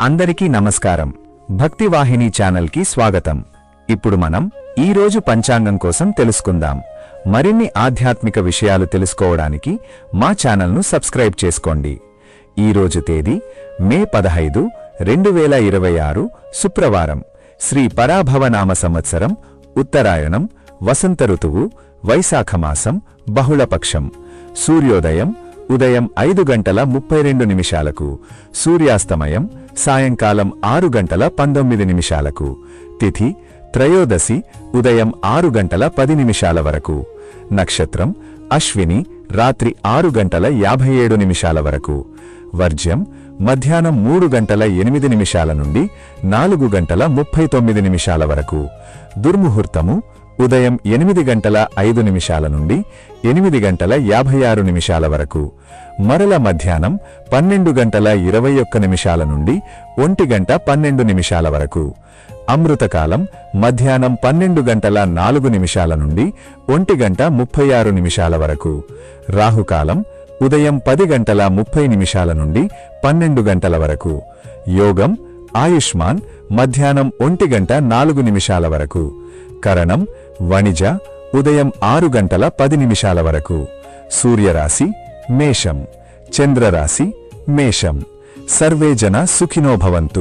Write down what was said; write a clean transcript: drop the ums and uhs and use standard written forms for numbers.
అందరికీ నమస్కారం. భక్తివాహిని ఛానల్కి స్వాగతం. ఇప్పుడు మనం ఈ రోజు పంచాంగం కోసం తెలుసుకుందాం. మరిన్ని ఆధ్యాత్మిక విషయాలు తెలుసుకోవడానికి మా ఛానల్ను సబ్స్క్రైబ్ చేసుకోండి. ఈ రోజు తేదీ మే 15, 2026 శుక్రవారం. శ్రీ పరాభవనామ సంవత్సరం, ఉత్తరాయణం, వసంత ఋతువు, వైశాఖమాసం, బహుళపక్షం. సూర్యోదయం ఉదయం 5:32 సూర్యాస్తమయం సాయంకాలం 6:19 తిథి త్రయోదశి ఉదయం 6:10 వరకు. నక్షత్రం అశ్విని రాత్రి 6:57 వరకు. వర్జ్యం మధ్యాహ్నం 3:08 నుండి 4:39 వరకు. దుర్ముహూర్తము ఉదయం 8:05 నుండి 8:56 వరకు. మరల మధ్యాహ్నం 12:21 నుండి 1:12 వరకు. అమృతకాలం మధ్యాహ్నం 12:04 నుండి 1:36 వరకు. రాహుకాలం ఉదయం 10:30 నుండి 12 వరకు. యోగం ఆయుష్మాన్ మధ్యాహ్నం 1:04 వరకు. కరణం వణిజ ఉదయం 6:10 వరకు. సూర్యరాశి మేషం, చంద్రరాశి మేషం. సర్వే జన సుఖినో భవంతు.